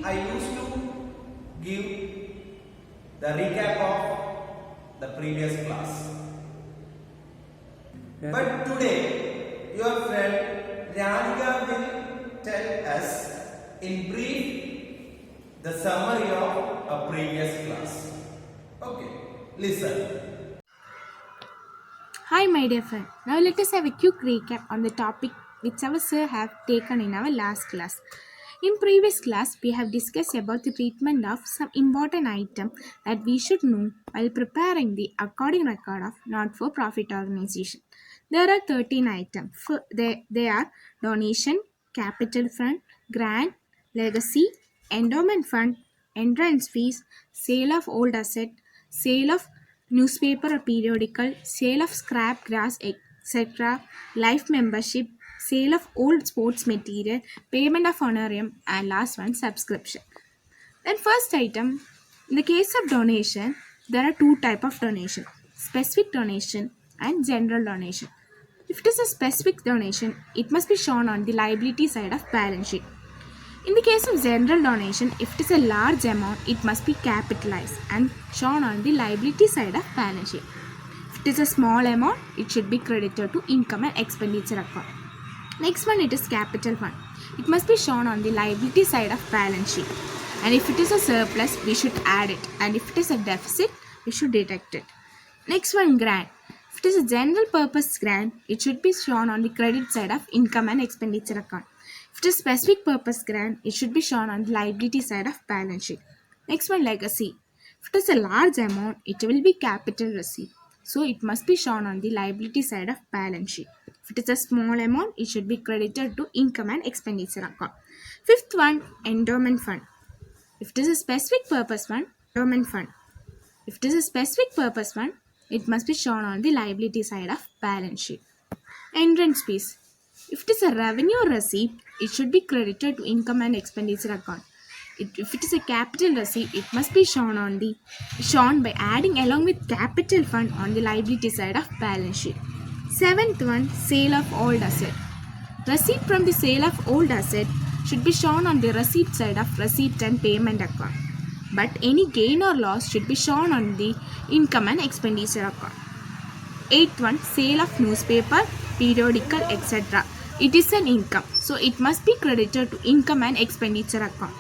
I used to give the recap of the previous class. But today, your friend Radhika will tell us in brief the summary of a previous class. Okay, listen. Hi my dear friend. Now let us have a quick recap on the topic which our sir have taken in our last class. In previous class we have discussed about the treatment of some important item that we should know while preparing the according record of not-for-profit organization. There are 13 items. They are donation, capital fund, grant, legacy, endowment fund, entrance fees, sale of old asset, sale of newspaper or periodical, sale of scrap grass, etc., life membership, sale of old sports material, payment of honorarium, and last one subscription. Then first item, in the case of donation, there are two type of donation: specific donation and general donation. If it is a specific donation, it must be shown on the liability side of balance sheet. In the case of general donation, if it is a large amount, it must be capitalized and shown on the liability side of balance sheet. If it is a small amount, it should be credited to income and expenditure account. Next one, it is capital fund. It must be shown on the liability side of balance sheet. And if it is a surplus, we should add it. And if it is a deficit, we should deduct it. Next one, grant. If it is a general purpose grant, it should be shown on the credit side of income and expenditure account. If it is specific purpose grant, it should be shown on the liability side of balance sheet. Next one, legacy. If it is a large amount, it will be capital receipt. So it must be shown on the liability side of balance sheet. If it is a small amount, it should be credited to income and expenditure account. Fifth one, endowment fund. If it is a specific purpose fund, endowment fund. If it is a specific purpose fund, it must be shown on the liability side of balance sheet. Entrance fees. If it is a revenue receipt, it should be credited to income and expenditure account. If it is a capital receipt, it must be shown by adding along with capital fund on the liability side of balance sheet. Seventh one, sale of old asset. Receipt from the sale of old asset should be shown on the receipt side of receipt and payment account. But any gain or loss should be shown on the income and expenditure account. Eighth one, sale of newspaper, periodical, etc. It is an income, so it must be credited to income and expenditure account.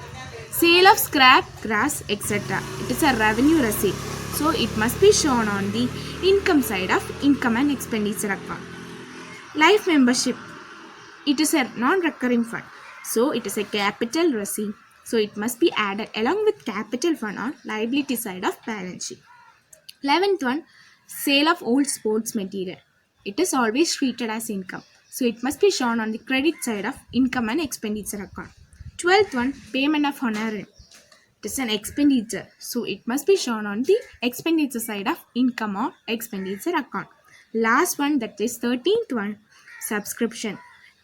Sale of scrap, grass, etc. It is a revenue receipt, so it must be shown on the income side of income and expenditure account. Life membership. It is a non-recurring fund, so it is a capital receipt, so it must be added along with capital fund on liability side of balance sheet. 11th one, sale of old sports material. It is always treated as income, so it must be shown on the credit side of income and expenditure account. 12th one, payment of honorarium. It is an expenditure, so it must be shown on the expenditure side of income or expenditure account. Last one, that is 13th one, subscription.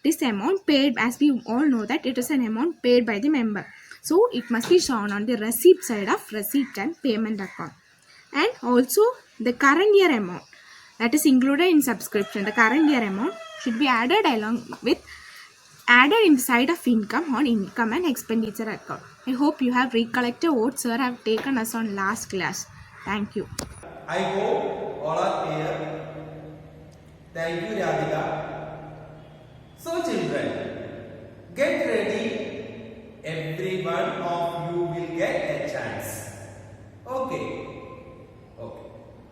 This amount paid, as we all know that it is an amount paid by the member, so it must be shown on the receipt side of receipt and payment account. And also the current year amount that is included in subscription, the current year amount should be added in the side of income on income and expenditure account. I hope you have recollected what sir have taken us on last class. Thank you. I hope all are clear. Thank you, Radhika. So children, get ready. Every one of you will get a chance. Okay.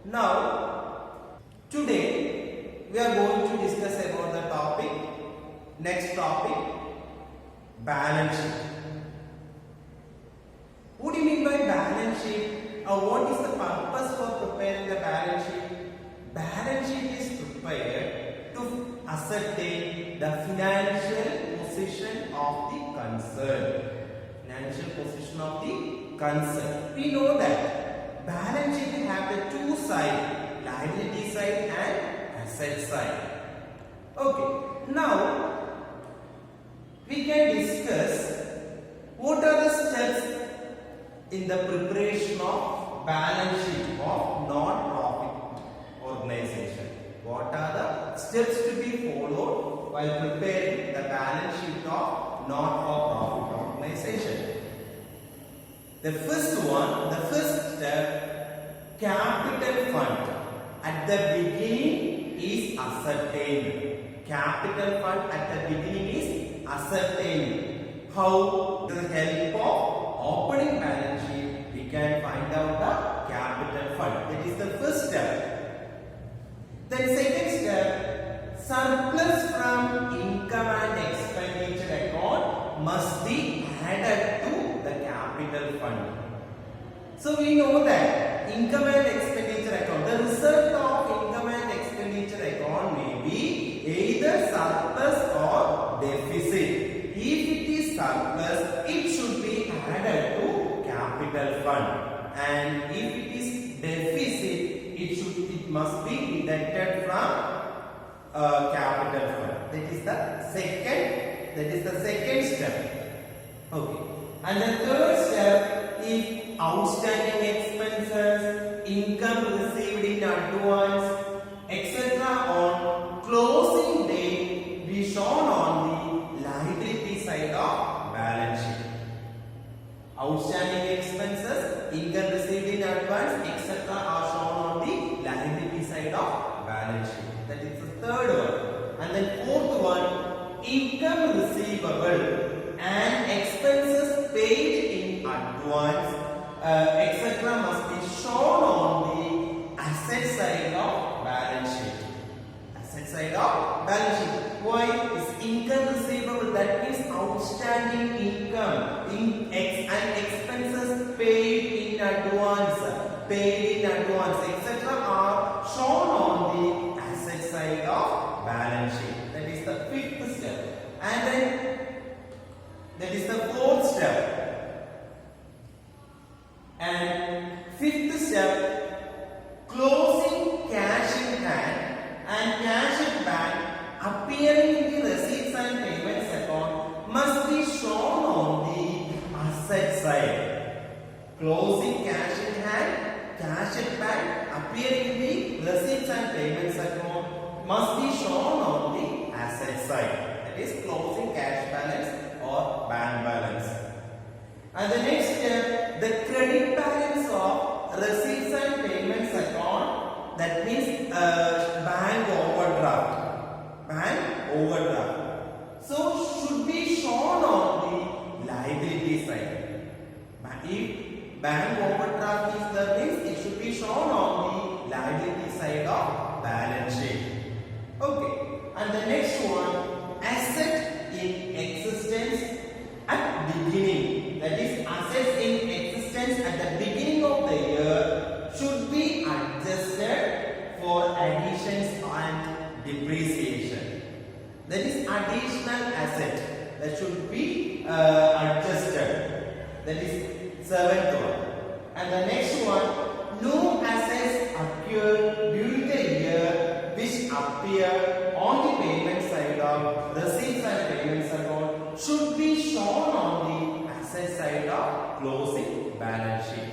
Now, today we are going to discuss about the topic, next topic, balance sheet. What do you mean by balance sheet? What is the purpose for preparing the balance sheet? Balance sheet is prepared to ascertain the financial position of the concern. Financial position of the concern. We know that balance sheet have the two sides, liability side and asset side. Okay, now we can discuss what are the steps in the preparation of balance sheet of non-profit organization. What are the steps to be followed while preparing the balance sheet of not-for-profit organization? The first one, the first step, capital fund at the beginning is ascertained. Capital fund at the beginning is ascertained. How? With the help of opening balance sheet, we can find out the capital fund. That is the first step. Then second step, surplus from income and expenditure account must be added to the capital fund. So we know that income and expenditure account, the result of income and expenditure account may be either surplus or deficit. If it is surplus, it should be added to capital fund, and if it is deficit, it must be deducted from capital fund. That is the second step. Okay. And the third step, if outstanding expenses, income received in advance, etc. on closing date be shown on the liability side of balance sheet. Outstanding expenses, income received in advance, etc. are shown on the liability side of balance sheet. That is the third one. And then fourth one, income receivable and expenses paid in advance, etc. must be shown on the asset side of balance sheet. Asset side of balance sheet. Why? Is income receivable, that means outstanding income and expenses paid in advance, etc. are shown on the asset side of balance sheet. That is the fifth step. And then that is the fourth step. And fifth step, closing cash in hand and cash in bank appearing in the receipts and payments account must be shown on the asset side. Closing cash in hand, cash in bank appearing in the receipts and payments account must be shown on the asset side. That is closing cash balance or bank balance. And the next step, the credit balance of receipts and payments account, that means bank overdraft. So should be shown on the liability side. If bank overdraft is there, means it should be shown on the liability side of balance sheet. Okay. And the next one, asset in existence at beginning. That is, assets in existence at the beginning of the year should be adjusted for additions and depreciation. That is additional asset that should be adjusted. That is seventh one. And the next one, no assets occurred during the year which appear on the payment side of receipts and payments account should be shown on the asset side of closing balance sheet.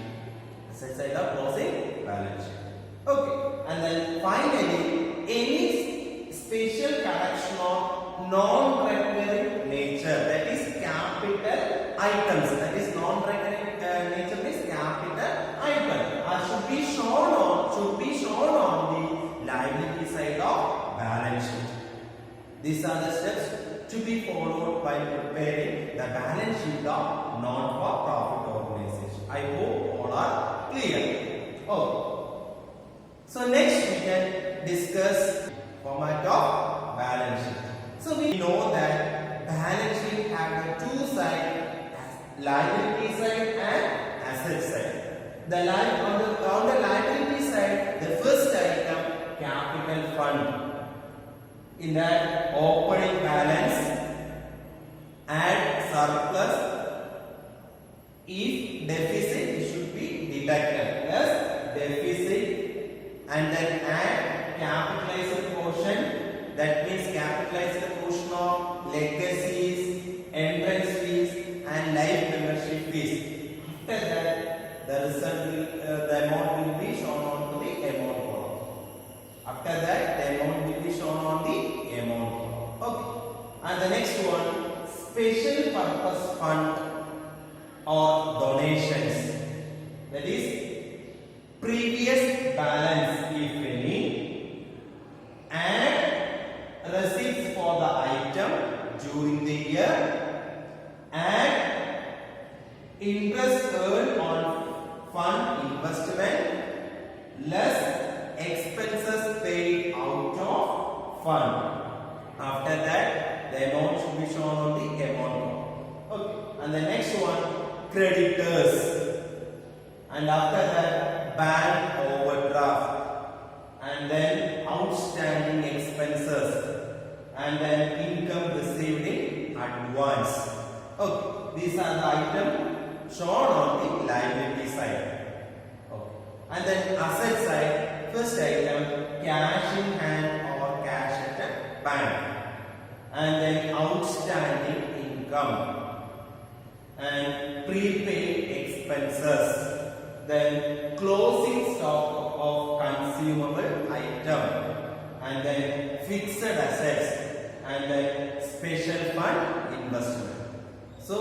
Asset side of closing balance sheet. Okay. And then finally, any special collection of non-recurring nature, that is capital items, that is non-recurring nature is capital item, should be shown on the liability side of balance sheet. These are the steps to be followed by preparing the balance sheet of non-for-profit organization. I hope all are clear. Okay. So next we can discuss format of balance sheet. So we know that balance sheet have the two sides, liability side and asset side. On the liability side, the first item, capital fund. In that, opening balance, add surplus. If deficit, it should be deducted as deficit, and then add capitalized portion. That means capitalized portion of legacies, entrance fees, and life membership fees. After that, the result will, the amount will be shown on the amount column. After that, the amount will be shown on the amount column. Okay. And the next one, special purpose fund or donations. interest earned on fund investment less expenses paid out of fund. After that, the amount should be shown on the amount column. Okay. And the next one, creditors. And after that, bank overdraft. And then outstanding expenses. And then income received in advance. Okay. These are the items shown on the liability side. Okay. And then asset side, first item, cash in hand or cash at the bank. And then outstanding income. And prepaid expenses. Then closing stock of consumable item. And then fixed assets. And then special fund investment. So,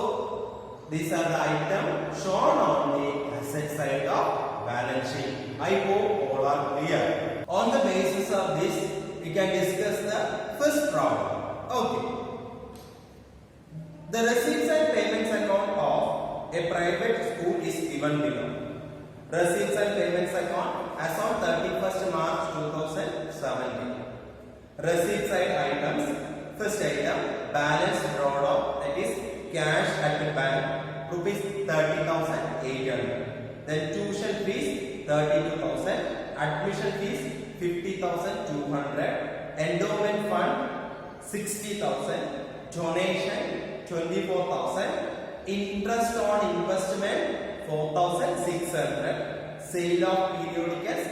these are the items shown on the asset side of balance sheet. I hope all are clear. On the basis of this, we can discuss the first problem. Okay. The receipts and payments account of a private school is given below. Receipts and payments account as on 31st March 2017. Receipt side items. First item, balance drawn off, that is cash at the bank, rupees 30,800. Then tuition fees 32,000, admission fees 50,200, endowment fund 60,000, donation 24,000, interest on investment 4,600, sale of periodicals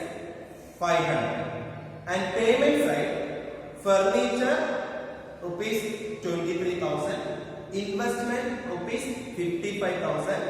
500. And payment side, furniture rupees 23,000, investment rupees 55,000,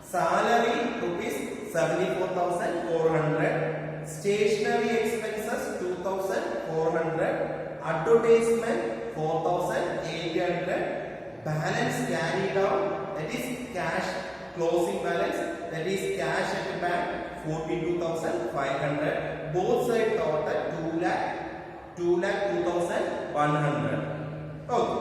salary rupees 74,400, stationery expenses 2,400, advertisement 4,800, balance carried out, that is cash closing balance, that is cash at the bank 42,500, both side total 2,02,100. Okay.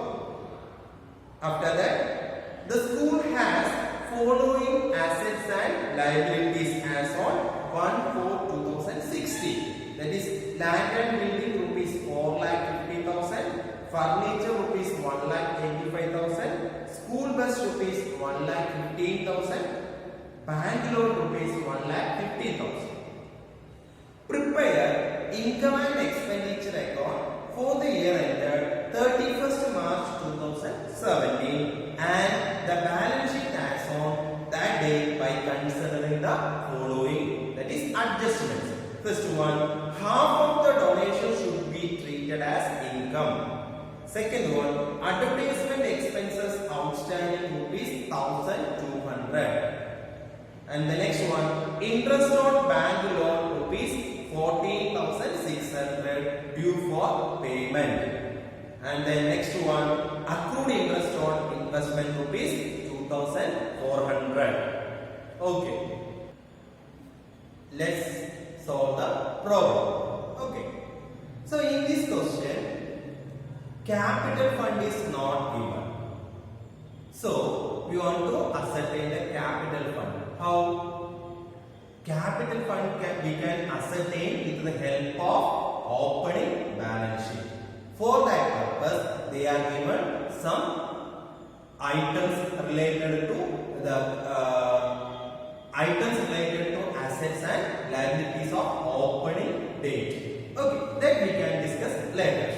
After that, the school has following assets and liabilities as on 1/4/2016. That is land and building rupees 4,50,000, furniture rupees 1,85,000, school bus rupees 1,15,000, bank loan rupees 1,50,000. Prepare income and expenditure account for the year ended 31st March 2017 and the balance sheet as on that date by considering the following, that is adjustments. First one, half of the donation should be treated as income. Second one, advertisement expenses outstanding rupees 1,200. And the next one, interest on bank loan rupees 14,600 due for payment. And then next one, accrued interest on investment rupees 2,400. Okay. Let's solve the problem. Okay. So in this question, capital fund is not given. So we want to ascertain the capital fund. How? Capital fund we can ascertain with the help of opening balance sheet. For that purpose, they are given some items related to the assets and liabilities of opening date. Okay, that we can discuss later.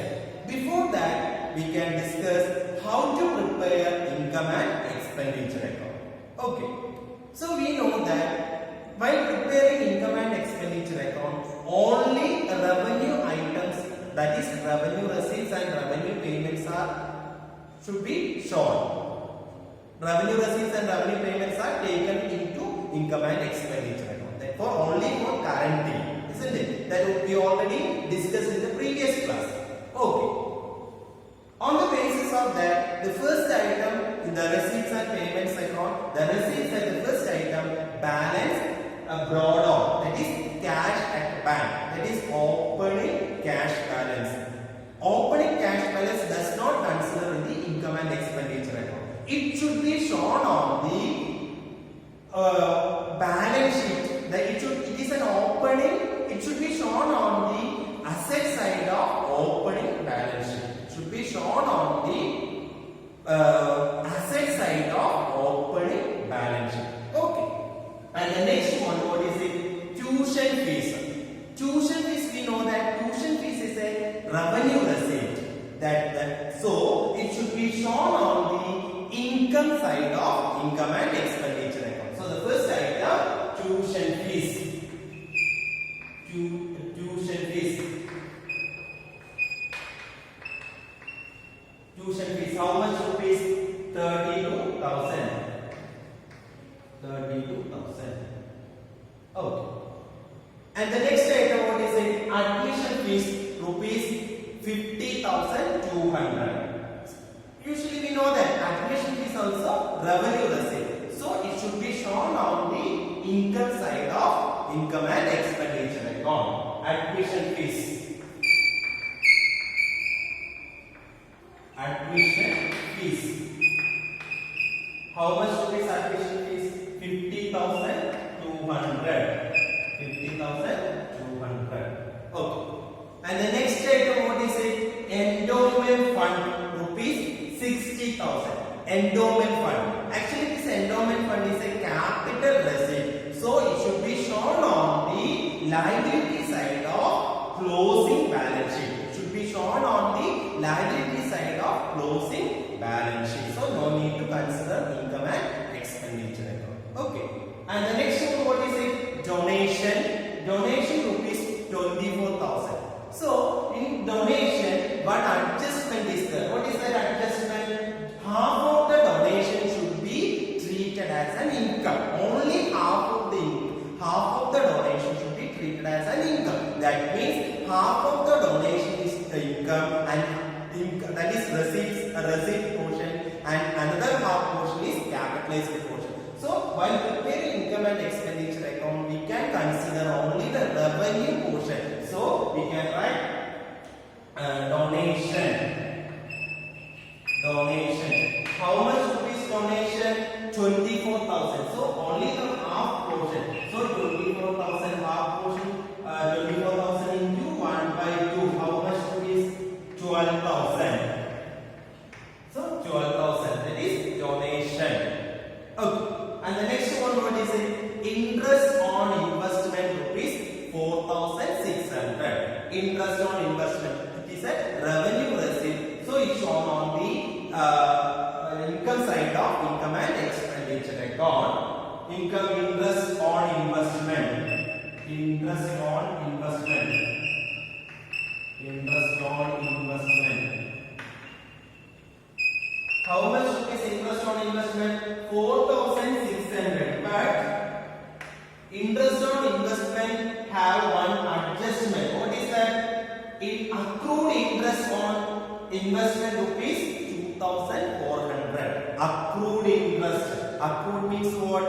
Before that, we can discuss how to prepare income and expenditure account. Okay, so we know that while preparing income and expenditure account, only revenue items, that is revenue receipts and revenue payments should be shown. Revenue receipts and revenue payments are taken into income and expenditure account. Therefore, only for current year, isn't it? That we already discussed in the previous class. Okay. On the basis of that, the first item in the receipts and payments account, the receipts are the first item, balance brought on, that is cash at bank, that is opening cash balance. Opening cash balance does not consider in the income and expenditure account. It should be shown on the balance sheet, it is an opening, it should be shown on the asset side of opening balance sheet. It should be shown on the asset side of opening balance sheet. Okay. And the next one, what is it? Tuition fees. Tuition fees, we know that tuition fees is a revenue receipt. So it should be shown on the income side of income and expenditure account. So the first item, tuition fees. Tuition fees. Tuition fees. How much rupees? 32,000. 32,000. Okay. And the next item, what is it? Admission fees, rupees 50,200. Usually we know that admission fees also revenue receipt. So it should be shown on the income side of income and expenditure account. Admission fees. Admission fees. How much rupees admission fees? 50,200. 50,200. Okay. And the next item, what is it? Endowment fund, rupees 60,000. Endowment fund. Actually, this endowment fund is a capital receipt. So it should be shown on the liability side of closing balance sheet. It should be shown on the liability side of closing balance sheet. So no need to consider income and expenditure account. Okay. And the next one, what is it? Donation. Donation, rupees 24,000. So in donation, one adjustment is there. What is that adjustment? Half of the donation should be treated as an income. Only half of the donation should be treated as an income. That means half of the donation is the income, and that is receipt portion, and another half portion is capitalized portion. So while preparing income and expenditure account, we can consider only the revenue portion. So we can write donation. Donation. How much rupees donation? 24,000. So only the half portion. So 24,000 half portion. 24,000 into 1 by 2. How much rupees? 12,000. So 12,000. That is donation. Okay. And the next one, what is it? Interest on investment, rupees 4,600. Interest on investment. It is a revenue receipt. So it's shown on the income side of income and expenditure account. Income, interest on investment. Interest on investment. Interest on investment. How much is interest on investment? 4,600. But interest on investment have one adjustment. What is that? It accrued interest on investment, rupees 2,400. Accrued interest. Accrued means what?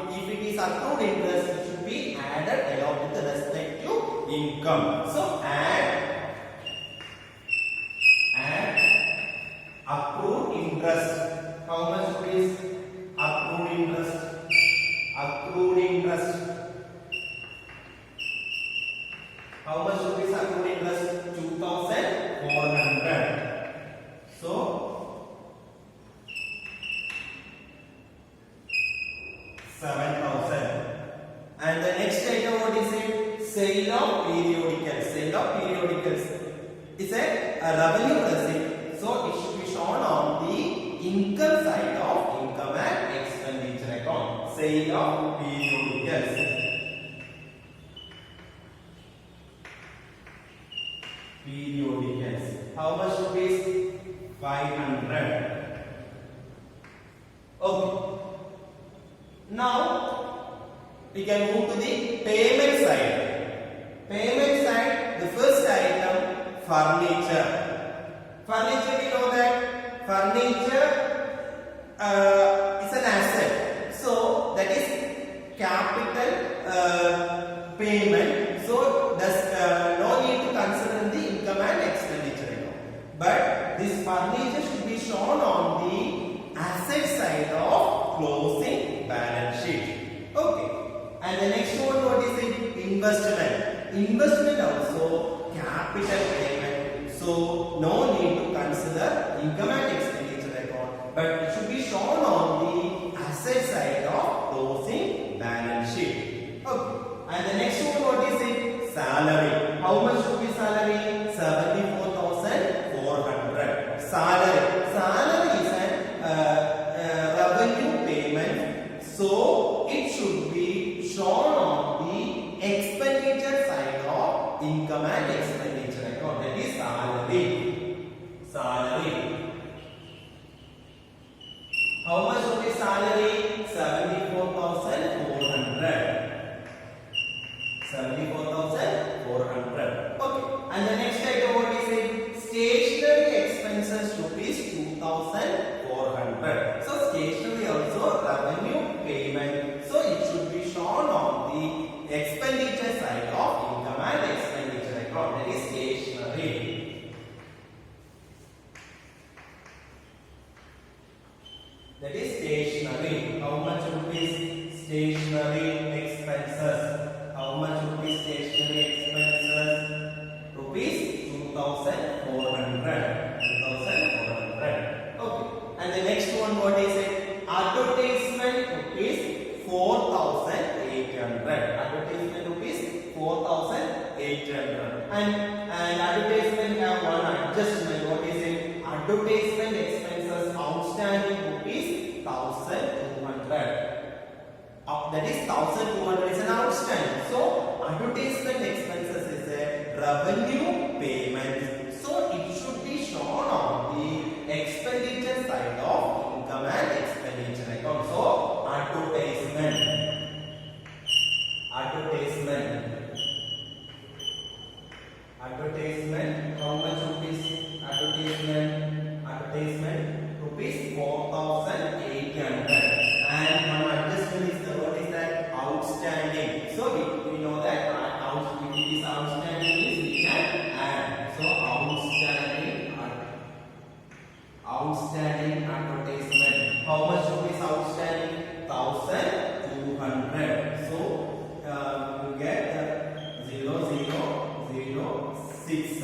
If it is accrued interest, it should be added along with the respective income. So add accrued interest. How much is accrued interest? Accrued interest. How much rupees accrued interest? 2,400. So 7,000. And the next item, what is it? Sale of periodicals. Sale of periodicals is a revenue receipt. So it should be shown on the income side of income and expenditure account. Sale of periodicals. Periodicals. How much rupees? 500. Okay. Now we can move to the payment side. Payment side, the first item, furniture. Furniture, we know that furniture is an asset. So that is capital payment. So there's no need to consider the income and expenditure account. But this furniture should be shown on the asset side of closing balance sheet. the next one, what is it? Investment. Investment also capital payment. So no need to consider income and expenditure account, but it should be shown on the asset side of closing balance sheet. Okay. And the next one, what is it? Salary. How much should be salary? 74,400. Salary. Salary is an revenue payment. So it should be shown on the expenditure side of income and expenditure account. That is salary. Salary. How much would be salary? 74,400. 74,400. Okay. And the next item, what is it? Stationery expenses rupees 2,400. So stationery also revenue payment. So it should be shown on the expenditure side of income and expenditure account. That is stationery. That is stationery. How much rupees stationery expenses? How much rupees stationery expenses? Rupees 2,400. 2,400. Okay. And the next one, what is it? Advertisement rupees 4,800. Advertisement rupees 4,800. And advertisement have one adjustment. What is it? Advertisement expenses outstanding rupees 1,200. That is 1,200 is an outstanding. So advertisement expenses is a revenue payment. So it should be shown on the expenditure side of income and expenditure account. So advertisement. Advertisement. Advertisement. How much rupees? Advertisement. Advertisement rupees 4,800. And one adjustment is the what is that? Outstanding. So we know that if it is outstanding means we can add. So outstanding advertisement. How much rupees outstanding? 1,200. So you get 0,006.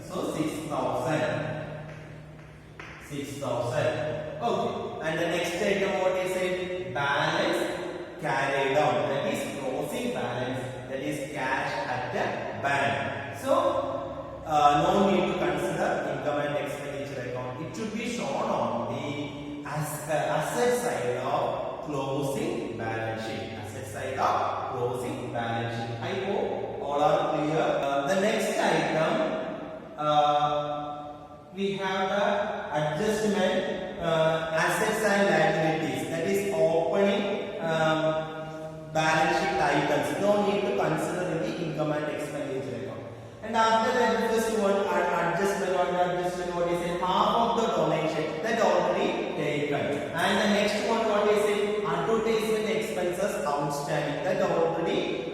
So 6,000. 6,000. Okay. And the next item, what is it? Balance carried out. That is closing balance. That is cash at the bank. So no need to consider income and expenditure account. It should be shown on the asset side of closing balance sheet. Asset side of closing balance sheet. I hope all are clear. The next item, we have the adjustment assets and liabilities. That is opening balance sheet items. No need to consider in the income and expenditure account. And after that, the first one, adjustment, what is it? Half of the donation that already taken. And the next one, what is it? Advertisement expenses outstanding that already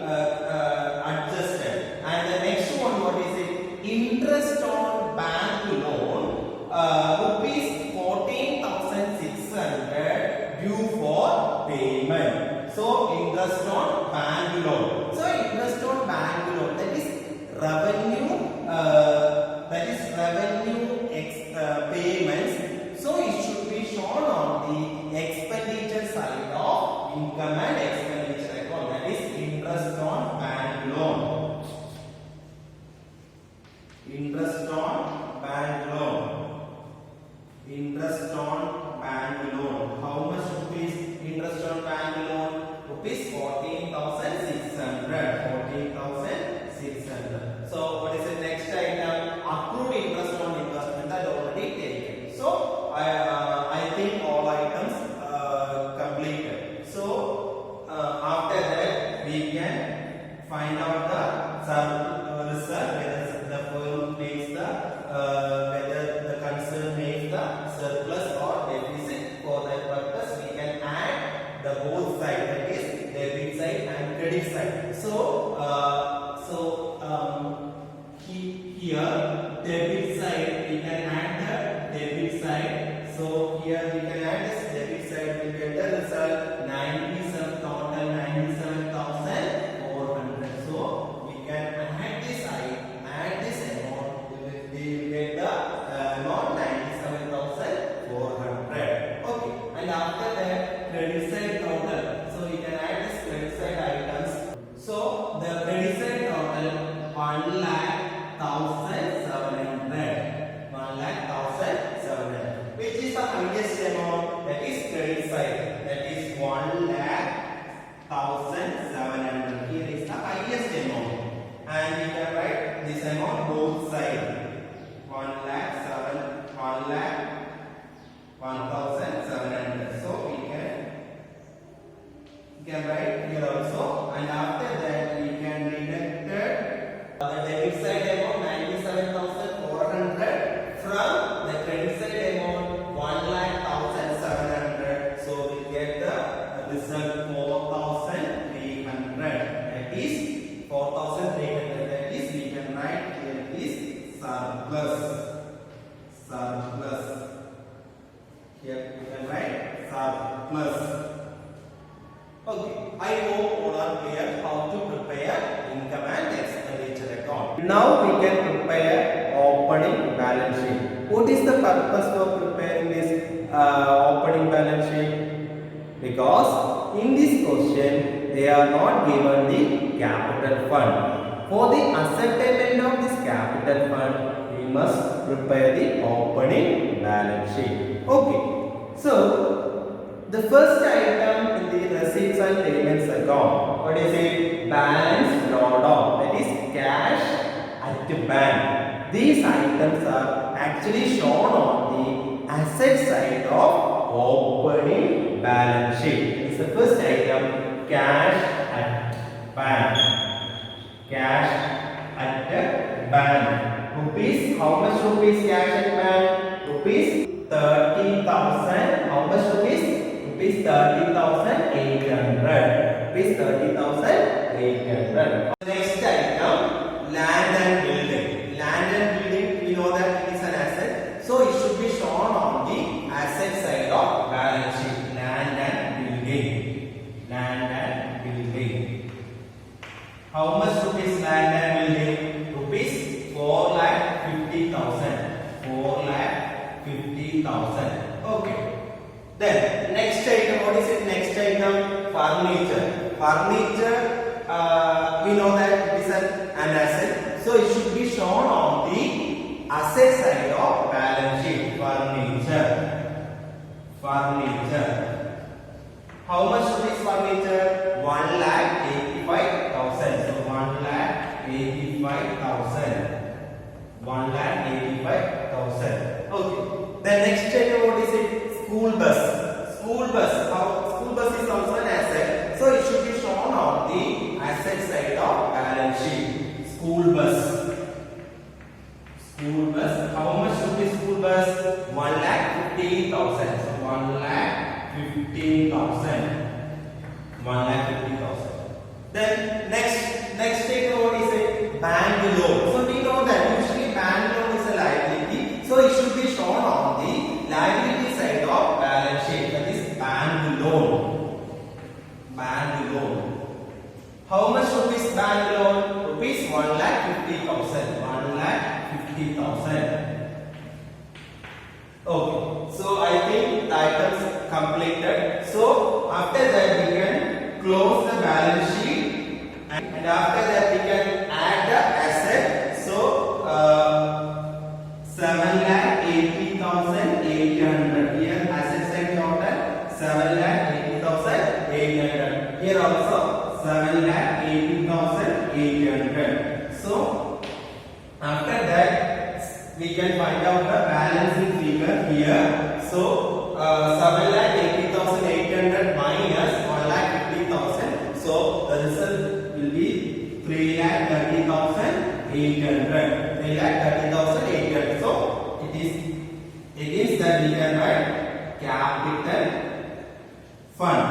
adjusted. And the next one, what is it? Interest on bank loan rupees 14,600 due for payment. So interest on bank loan. So interest on bank loan, that is revenue. Payments. So it should be shown on the expenditure side of income and expenditure account. That is interest on bank loan. Interest on bank loan. Interest on bank loan. How much rupees interest on bank loan? Rupees 14,600. 14,600. So what is the next item? Accrued interest on investment that already taken. So I think all items completed. So after that we can find out the result, whether the firm makes the whether the concern makes the surplus or deficit. For that purpose we can add the both side, that is debit side and credit side. So here debit side we can add the debit side. So here we can add this debit side, we get the result 97,000 side. 1 lakh 1,700. So we can write here also, and after that we can deduct the debit side amount 97,400 from the credit side amount 1,0700. So we get the result 4,300. That is 4,300. That is we can write here is surplus. Here we can write surplus. Okay, I hope all are clear how to prepare income and expenditure account. Now we can prepare opening balance sheet. What is the purpose for preparing this opening balance sheet? Because in this question they are not given the capital fund. For the ascertainment of this capital fund, we must prepare the opening balance sheet. Okay, so the first item in the receipts and payments account, what is it? Balance drawdown, that is cash at the bank. These items are actually shown on the asset side of opening balance sheet. It's the first item, cash at bank. Cash at the bank. Rupees, how much rupees cash at bank? Rupees 30,000. How much rupees? Rupees 30,800. Rupees 30,800. Next item, land and building. Land and building, we know that it is an asset, so it should be shown on the asset side of balance sheet. Land and building. Land and building. How much rupees land and building? Rupees 4,50,000. 4,50,000. Okay. Then next item, what is it? Next item, furniture. Furniture, we know that it is an asset, so it should be shown on the asset side of balance sheet. Furniture. How much rupees furniture? 1,85,000. So 1,85,000. 1,85,000. Okay. The next item, what is it? School bus. School bus is also an asset, so it should be shown on the asset side of balance sheet. School bus. How much rupees school bus? 1,15,000. So 1,15,000. 1,50,000. Then next item, what is it? Bank loan. So we know that usually bank loan is a liability, so it should be shown on the liability side of balance sheet. That is bank loan. How much rupees bank loan? Rupees 1,50,000. 1,50,000. Okay. So I think the items completed. So after that we can close the balance sheet, and after that we can add the asset. So 7,80,800. Here asset side total 7,80,800. Here also 7,80,800. So after that we can find out the balancing figure here. So 7,80,800 minus 1,50,000. So the result will be 3,30,800. 3,30,800. So it is that we can write capital fund.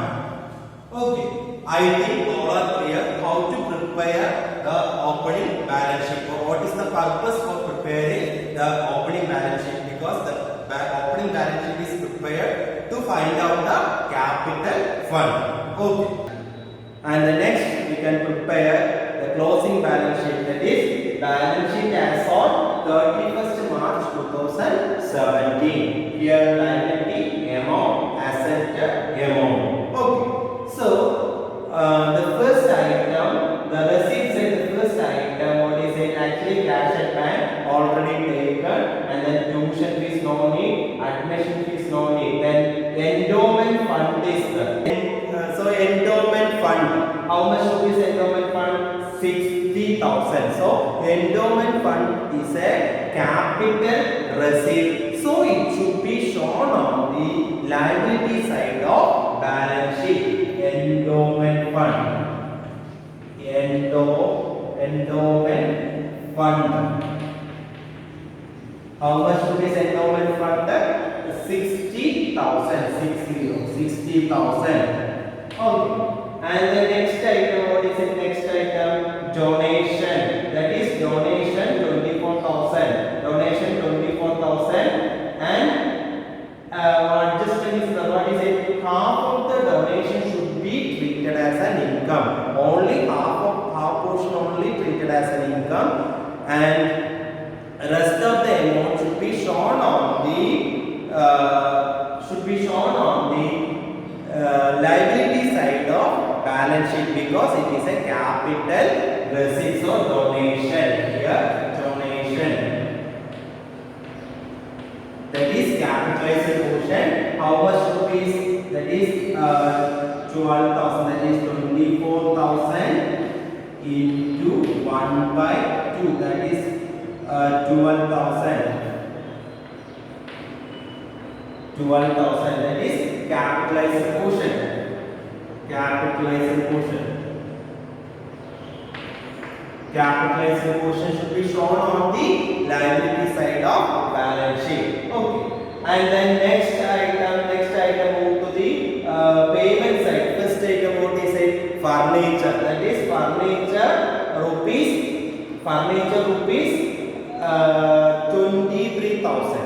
Okay. I think all are clear how to prepare the opening balance sheet. What is the purpose for preparing the opening balance sheet? Because the opening balance sheet is prepared to find out the capital fund. Okay. And the next we can prepare the closing balance sheet, that is balance sheet as on 31st March 2017. Here liability amount, asset amount. Okay. So the first item, the receipts in the first item, what is it? Actually cash at bank already taken, and then tuition fees no need, admission fees no need. Then endowment fund is so endowment fund. How much rupees endowment fund? 60,000. So endowment fund is a capital receipt. So it should be shown on the liability side of balance sheet. Endowment fund. Endowment fund. How much rupees endowment fund? 60,000. 60,000. Okay. And the next item, what is the next item? Donation. That is donation 24,000. Donation 24,000. And adjustment is what is it? Half of the donation should be treated as an income. Only half portion only treated as an income, and rest of the amount should be shown on the liability side of balance sheet, because it is a capital receipt. So donation here, donation. That is capitalized portion. How much rupees? That is 12,000. That is 24,000 into 1/2. That is 12,000. 12,000. That is capitalized portion. Capitalized portion. Capitalized portion should be shown on the liability side of balance sheet. Okay. And then next item move to the payment side. First item, what is it? Furniture. That is furniture rupees 23,000.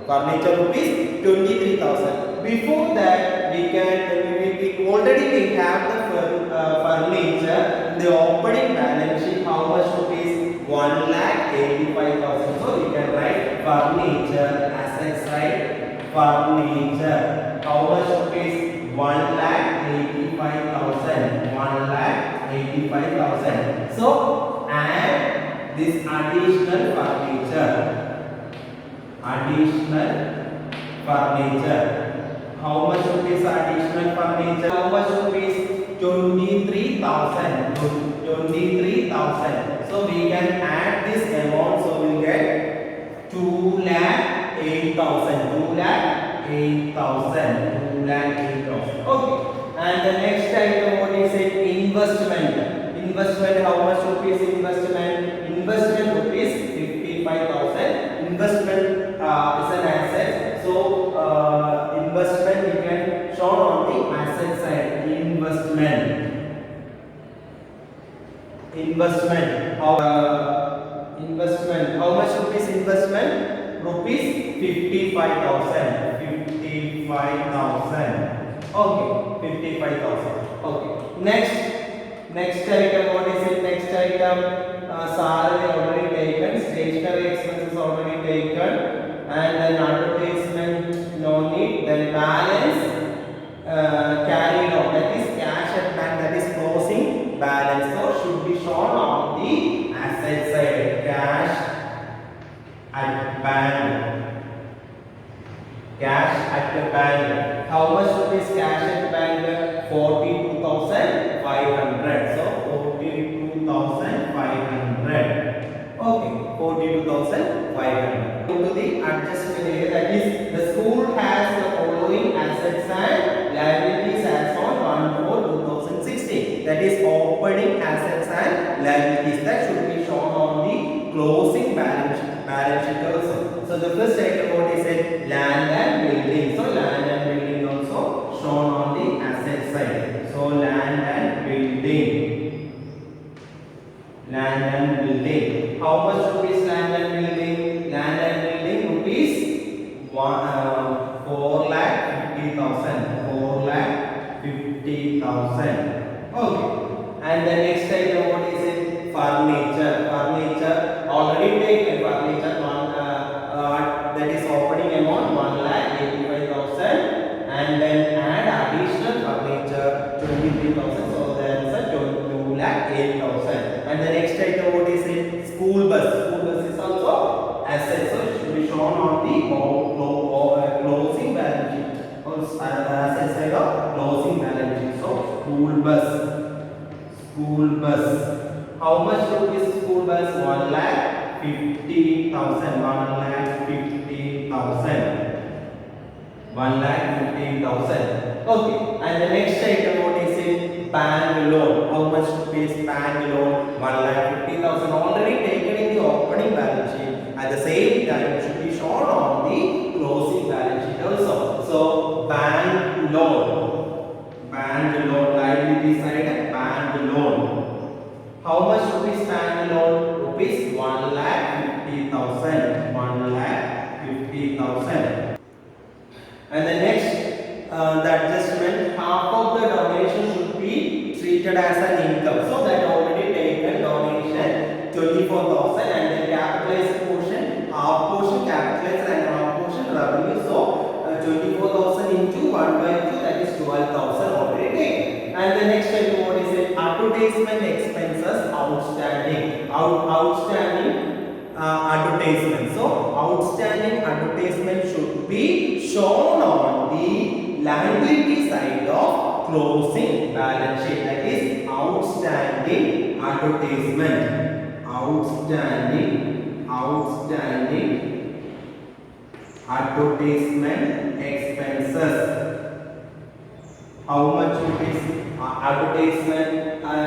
Furniture rupees 23,000. Before that, we already have the furniture in the opening balance sheet. How much rupees? 1,85,000. So we can write furniture asset side. Furniture. How much rupees? 1,85,000. 1,85,000. So add this additional furniture. Additional furniture. How much rupees additional furniture? How much rupees? 23,000. 23,000. So we can add this amount. So we get 2,08,000. 2,08,000. 2,08,000. Okay. And the next item, what is it? Investment. Investment. How much rupees investment? Investment rupees 55,000. Investment is an asset. So investment we can show on the asset side. Investment. Investment. Investment. How much rupees investment? Rupees 55,000. 55,000. Okay. 55,000. Okay. Next item. What is it? Next item. Salary already taken. Stationery expenses already taken. And then advertisement, no need. Then balance carried out, that is cash at bank, that is closing balance. So should be shown on the asset side. Cash at bank. Cash at the bank. How much rupees cash at bank? 42,500. So 42,500. Okay, 42,500. To the adjustment area, that is the school has the following assets and liabilities as on 1/4/2016. That is opening assets and liabilities. That should be shown on the closing balance sheet also. So the first item, what is it? Land and building. So land and building also shown on the asset side. So land and building. Land and building. How much rupees land and building? Land and building rupees 4,50,000. 4,50,000. Okay. And the next item, what is it? Furniture. Furniture already taken. Furniture that is opening amount 1,85,000, and then add additional furniture 23,000. So that's a 2,08,000. And the next item, what is it? School bus. School bus is also asset. So it should be shown on the closing balance sheet. Asset side of closing balance sheet. So school bus. School bus. How much rupees school bus? 1,50,000. 15,000. 1,15,000. 1,15,000. Okay. And the next item, what is it? Bank loan. How much rupees bank loan? 1,50,000. Already taken in the opening balance sheet. At the same time, it should be shown on the closing balance sheet also. So bank loan. Bank loan. Liability side, bank loan. How much rupees bank loan? Rupees 1,50,000. 1,50,000. And the next, the adjustment, half of the donation should be treated as an income. So that already taken donation 24,000 and the capitalized portion, half portion capitalized and half portion revenue. So 24,000 into 1 by 2, that is 12,000 already taken. And the next item, what is it? Advertisement expenses outstanding. Advertisement. So outstanding advertisement should be shown on the liability side of closing balance sheet. That is outstanding advertisement. Outstanding advertisement expenses. How much rupees advertisement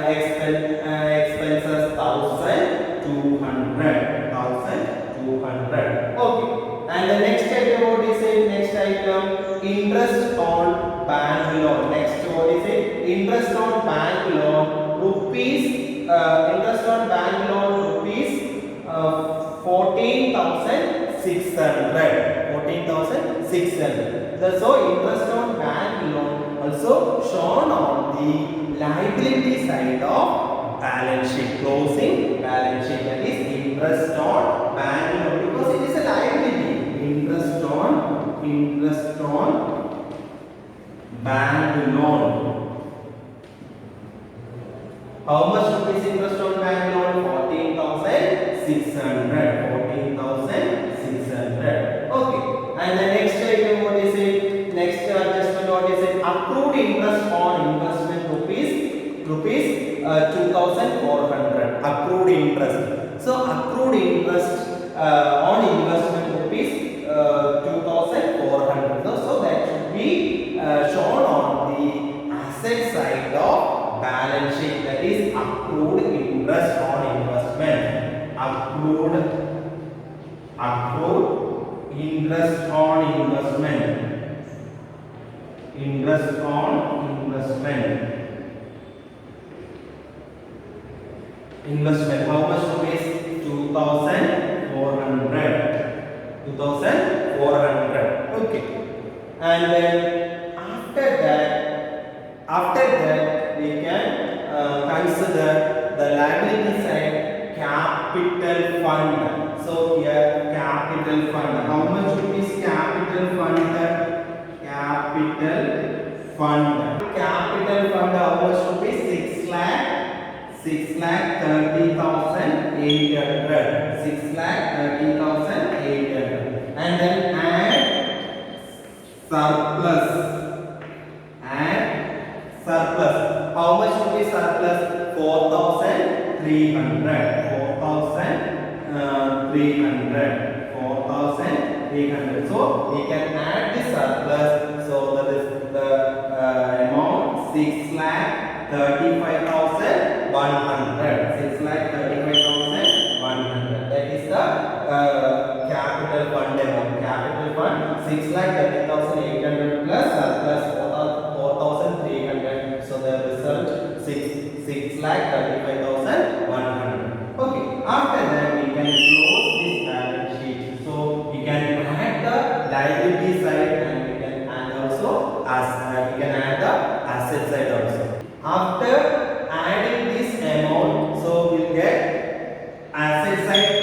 expenses? 1,200. 1,200. Okay. And the next item, what is it? Next item, interest on bank loan. Next, what is it? Interest on bank loan rupees. Interest on bank loan rupees 14,600. 14,600. So interest on bank loan also shown on the liability side of balance sheet, closing balance sheet. That is interest on bank loan, because it is a liability. Interest on bank loan. How much rupees interest on bank loan? 14,600. 14,600. Okay. And the next item, what is it? Next adjustment, what is it? Accrued interest on investment rupees 2,400. Accrued interest. So accrued interest on investment rupees 2,400. So that should be shown on the asset side of balance sheet. That is accrued interest on investment. Accrued interest on investment. Interest on investment. Investment. How much rupees? 2,400. 2,400. Okay. And then after that we can consider the liability side, capital fund. So here capital fund. How much rupees capital fund? Capital fund. Capital fund. How much rupees? 6,30,800. 6,30,800. And then add surplus. How much rupees surplus? 4,300. 4,300. So we can add the surplus. So that is the amount 6,35,100. 6,35,100. That is the capital fund amount. Capital fund 6,30,800 plus surplus 4,300. So the result 6,35,100. Okay. After that we can close this balance sheet. So we can add the liability side and we can add also we can add the asset side also. After adding this amount, so we'll get asset side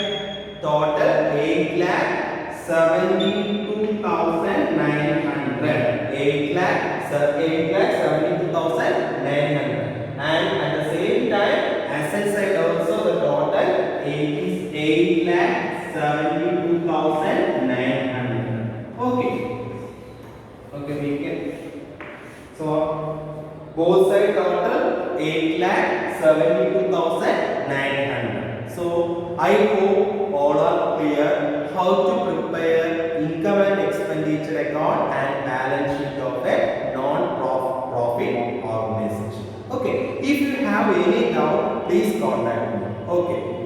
total 8,72,900. 8,72,900. And at the same time, asset side also the total is 8,72,900. Okay. Okay, we can. So both side total 8,72,900. So I hope all are clear how to prepare income and expenditure account and balance sheet of a non-profit organization. Okay, if you have any doubt, please contact me. Okay.